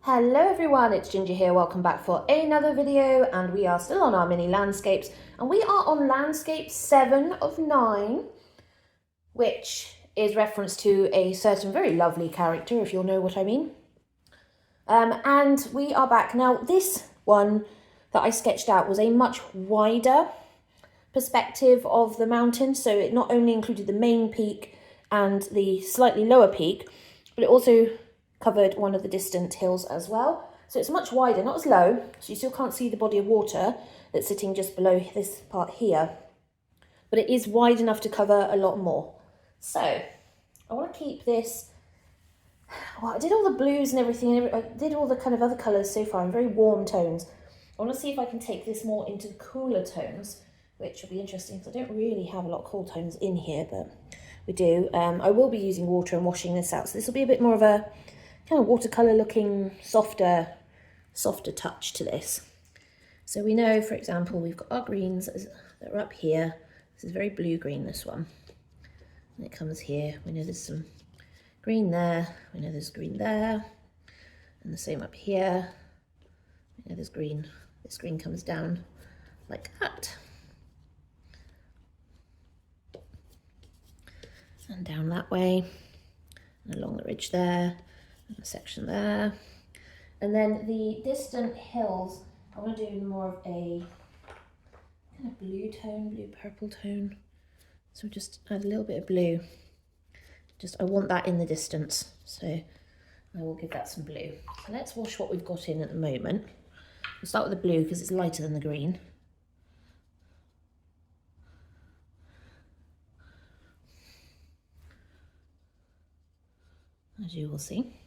Hello everyone, it's Ginger here. Welcome back for another video, and we are still on our mini landscapes, and we are on landscape 7 of 9, which is reference to a certain very lovely character, if you'll know what I mean. And we are back. Now, this one that I sketched out was a much wider perspective of the mountain, so it not only included the main peak and the slightly lower peak, but it also covered one of the distant hills as well. So it's much wider, not as low, so you still can't see the body of water that's sitting just below this part here, but it is wide enough to cover a lot more. So I want to keep this, well, I did all the blues and everything, I did all the kind of other colours so far in very warm tones. I want to see if I can take this more into the cooler tones, which will be interesting because I don't really have a lot of cool tones in here, but we do. I will be using water and washing this out, so this will be a bit more of a kind of watercolour looking softer touch to this. So we know, for example, we've got our greens that are up here. This is very blue green, this one. And it comes here. We know there's some green there. We know there's green there. And the same up here. We know there's green. This green comes down like that. And down that way. And along the ridge there. A section there, and then the distant hills I want to do more of a kind of blue purple tone, so just add a little bit of blue. I want that in the distance, so I will give that some blue. So let's wash what we've got in at the moment. We'll start with the blue because it's lighter than the green. As you will see.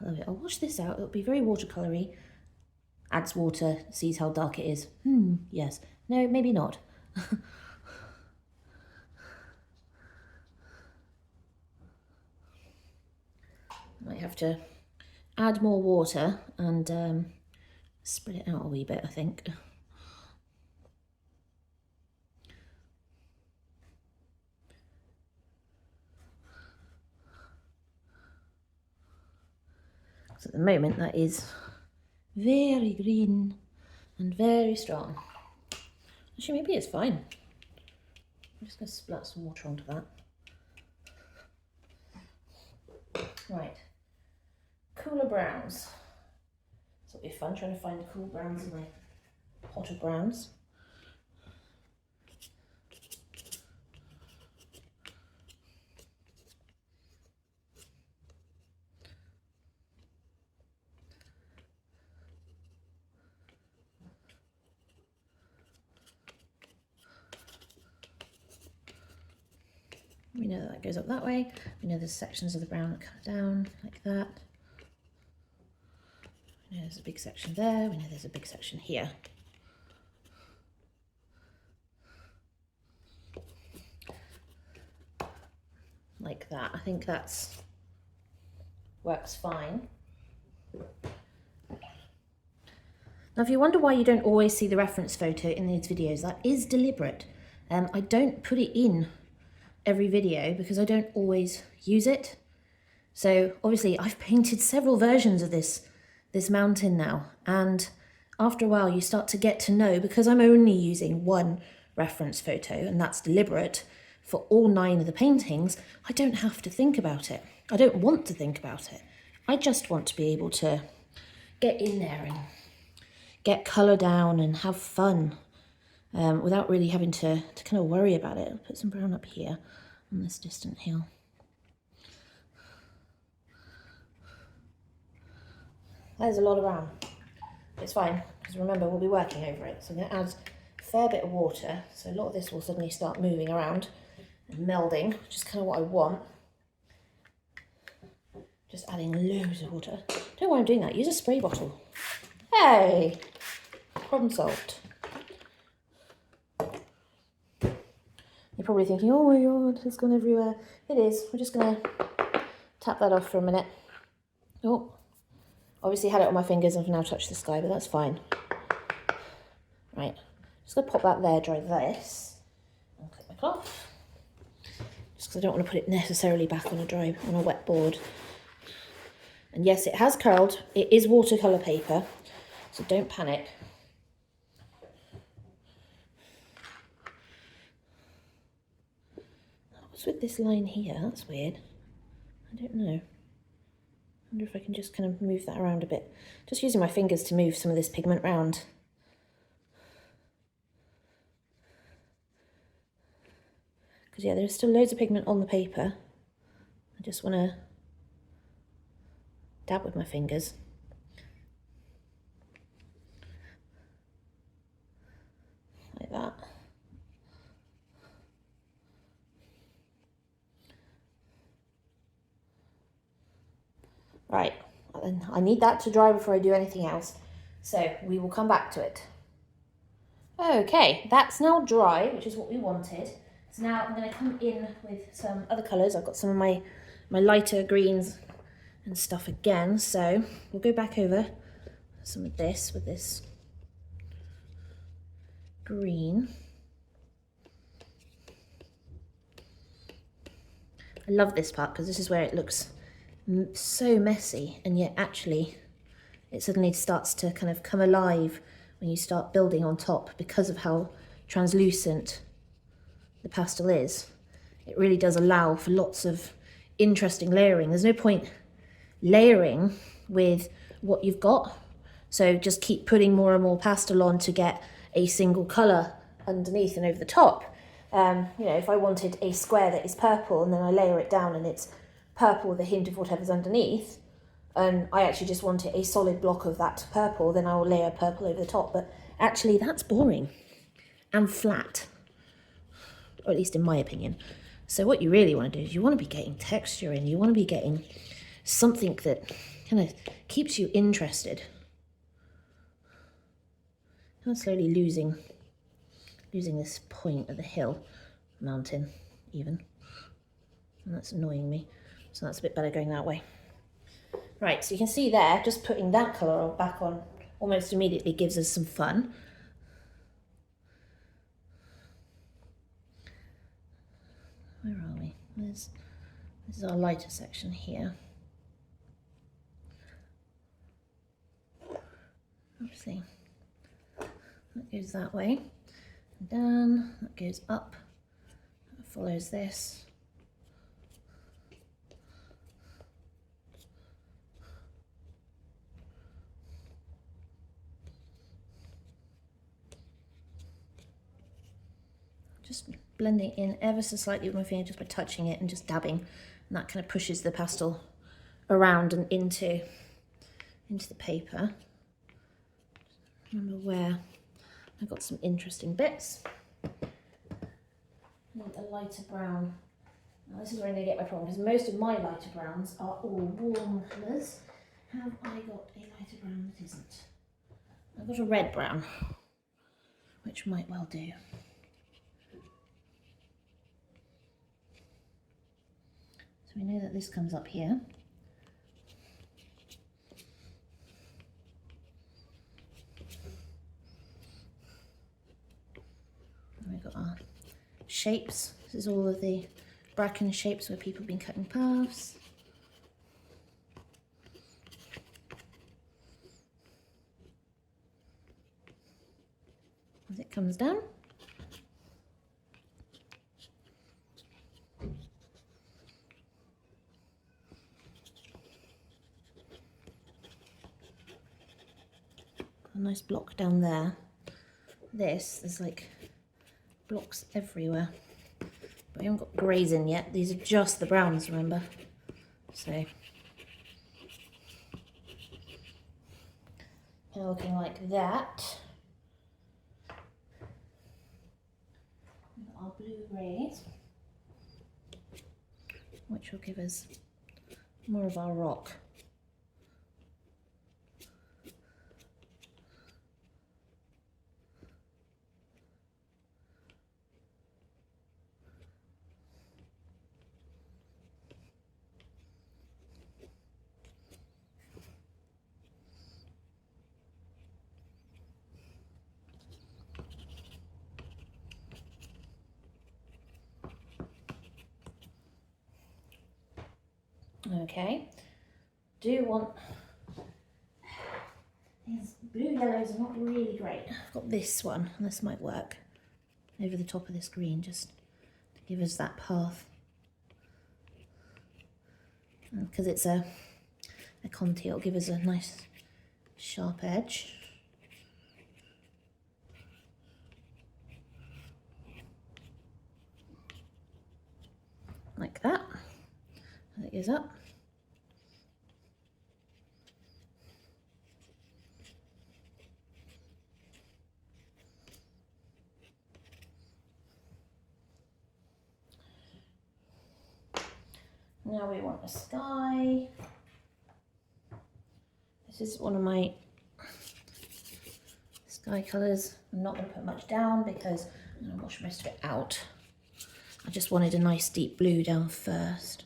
I love it. I'll wash this out. It'll be very watercolory. Adds water, sees how dark it is. Yes. No, maybe not. Might have to add more water and spread it out a wee bit, I think. So at the moment that is very green and very strong. Actually, maybe it's fine. I'm just going to splat some water onto that. Right, cooler browns. So it'll be fun trying to find the cool browns in my pot of browns. We know that goes up that way. We know there's sections of the brown that come down like that. We know there's a big section there. We know there's a big section here. Like that. I think that's works fine. Now, if you wonder why you don't always see the reference photo in these videos, that is deliberate. I don't put it in every video because I don't always use it. So obviously I've painted several versions of this mountain now, and after a while you start to get to know, because I'm only using one reference photo and that's deliberate for all 9 of the paintings, I don't have to think about it. I don't want to think about it. I just want to be able to get in there and get colour down and have fun without really having to kind of worry about it. I'll put some brown up here on this distant hill. There's a lot of brown. It's fine, because remember, we'll be working over it. So I'm going to add a fair bit of water, so a lot of this will suddenly start moving around and melding, which is kind of what I want. Just adding loads of water. Don't know why I'm doing that. Use a spray bottle. Hey! Problem solved. You're probably thinking, oh my god, it's gone everywhere. It is. We're just going to tap that off for a minute. Oh, obviously had it on my fingers and I've now touched the sky, but that's fine. Right, just going to pop that there, dry this, and clip my cloth. Just because I don't want to put it necessarily back on a wet board. And yes, it has curled. It is watercolour paper, so don't panic. What's with this line here? That's weird. I don't know. I wonder if I can just kind of move that around a bit. Just using my fingers to move some of this pigment around. Because yeah, there's still loads of pigment on the paper. I just want to dab with my fingers. Like that. Right, and I need that to dry before I do anything else. So we will come back to it. Okay, that's now dry, which is what we wanted. So now I'm going to come in with some other colours. I've got some of my lighter greens and stuff again. So we'll go back over some of this with this green. I love this part because this is where it looks so messy, and yet actually it suddenly starts to kind of come alive when you start building on top because of how translucent the pastel is. It really does allow for lots of interesting layering. There's no point layering with what you've got, so just keep putting more and more pastel on to get a single colour underneath and over the top. You know, if I wanted a square that is purple and then I layer it down and it's purple with a hint of whatever's underneath, and I actually just wanted a solid block of that purple, then I will layer purple over the top. But actually that's boring and flat, or at least in my opinion. So what you really want to do is you want to be getting texture in, you want to be getting something that kind of keeps you interested. I'm slowly losing this point of the hill, mountain even, and that's annoying me. So that's a bit better going that way. Right, so you can see there, just putting that colour back on almost immediately gives us some fun. Where are we? This is our lighter section here. Obviously, that goes that way, and down, that goes up, that follows this. Just blending in ever so slightly with my finger, just by touching it and just dabbing, and that kind of pushes the pastel around and into the paper. Remember where I got some interesting bits. And a lighter brown. Now this is where I'm going to get my problem, because most of my lighter browns are all warm colours. Have I got a lighter brown that isn't? I've got a red brown, which might well do. So we know that this comes up here. And we've got our shapes. This is all of the bracken shapes where people have been cutting paths. As it comes down. A nice block down there. There's like blocks everywhere. But we haven't got greys in yet. These are just the browns, remember? So they're looking like that. We've got our blue greys, which will give us more of our rock. Okay, do want, these blue yellows are not really great. I've got this one, and this might work over the top of this green, just to give us that path. Because it's a Conti, it'll give us a nice sharp edge. Like that. And it goes up. Now we want the sky. This is one of my sky colours. I'm not going to put much down because I'm going to wash most of it out. I just wanted a nice deep blue down first.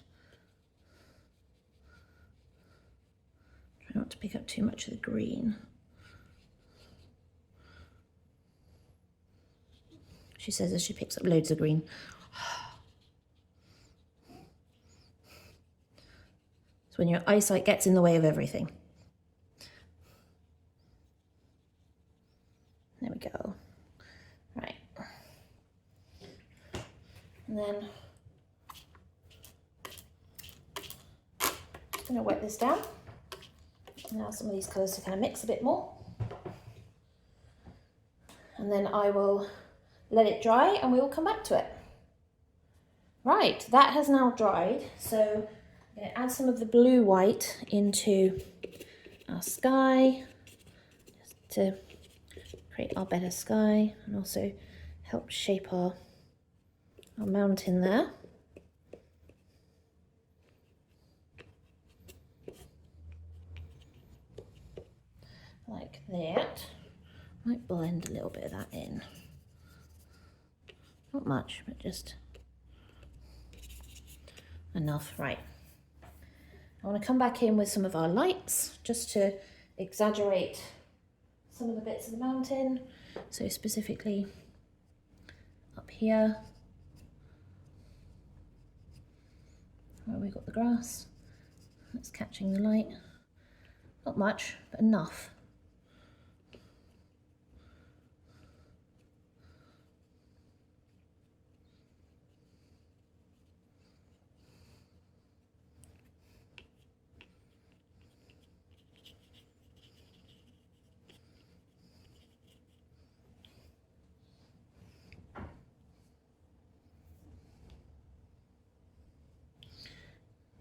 Try not to pick up too much of the green. She says as she picks up loads of green. It's when your eyesight gets in the way of everything. There we go. Right. And then I'm going to wet this down. Now some of these colours to kind of mix a bit more. And then I will let it dry and we will come back to it. Right, that has now dried. So I'm going to add some of the blue white into our sky, just to create our better sky and also help shape our mountain there. Like that. Might blend a little bit of that in. Not much, but just enough. Right. I want to come back in with some of our lights just to exaggerate some of the bits of the mountain. So specifically up here where we've got the grass, that's catching the light. Not much, but enough.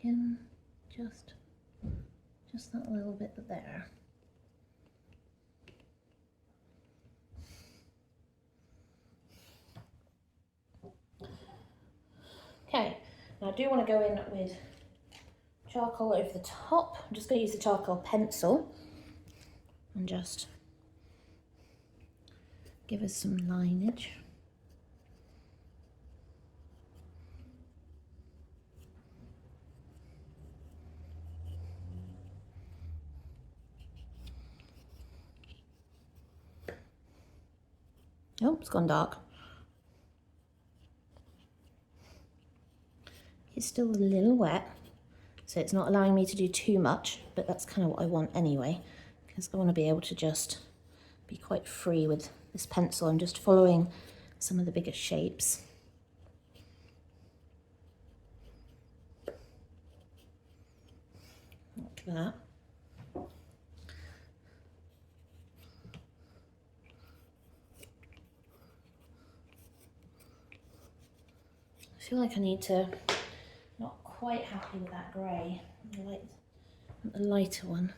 Again, just that little bit there. Okay, now I do want to go in with charcoal over the top. I'm just going to use the charcoal pencil and just give us some lineage. Oh, it's gone dark. It's still a little wet, so it's not allowing me to do too much, but that's kind of what I want anyway, because I want to be able to just be quite free with this pencil. I'm just following some of the bigger shapes. Like that. I feel like I need to, not quite happy with that grey, the lighter one.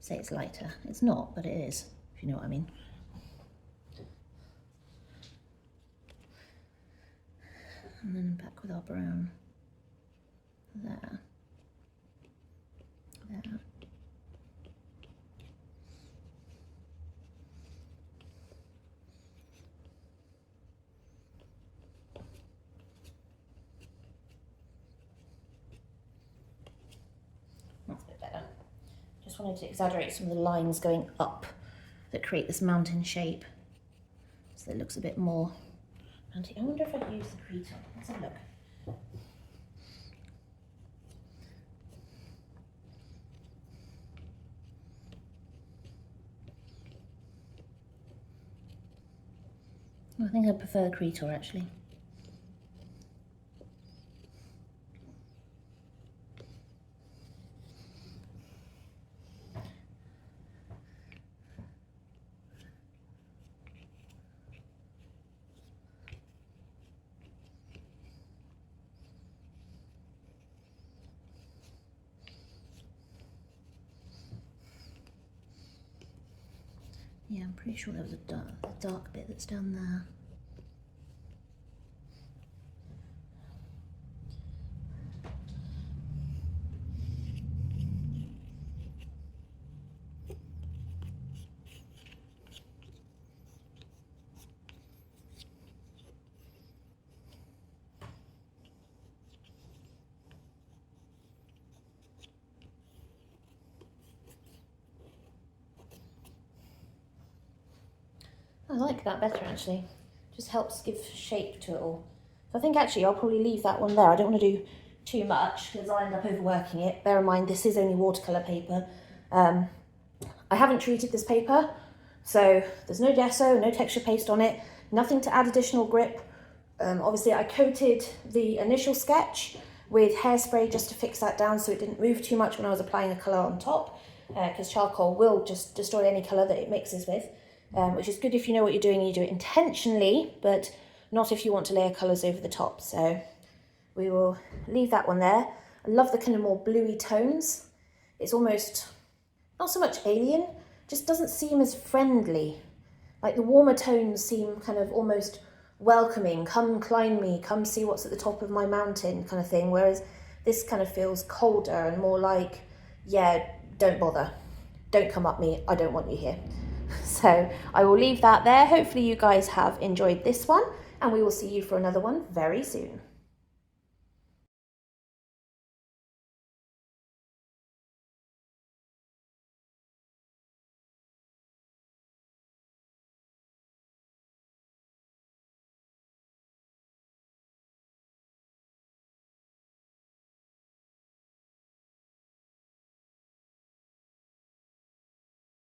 Say it's lighter, it's not, but it is, if you know what I mean. And then back with our brown, there, there. That's a bit better. Just wanted to exaggerate some of the lines going up that create this mountain shape, so it looks a bit more mountain. I wonder if I'd use the Creton. Let's have a look. I think I prefer the Cretor actually. Yeah, I'm pretty sure there was a dark bit that's down there. I like that better actually. Just helps give shape to it all. So I think actually I'll probably leave that one there. I don't want to do too much because I'll end up overworking it. Bear in mind this is only watercolour paper. I haven't treated this paper, so there's no gesso, no texture paste on it, nothing to add additional grip. Obviously I coated the initial sketch with hairspray just to fix that down so it didn't move too much when I was applying the colour on top, because charcoal will just destroy any colour that it mixes with. Which is good if you know what you're doing and you do it intentionally, but not if you want to layer colours over the top. So we will leave that one there. I love the kind of more bluey tones. It's almost, not so much alien, just doesn't seem as friendly. Like the warmer tones seem kind of almost welcoming, come climb me, come see what's at the top of my mountain kind of thing. Whereas this kind of feels colder and more like, yeah, don't bother. Don't come up me, I don't want you here. So I will leave that there. Hopefully you guys have enjoyed this one and we will see you for another one very soon.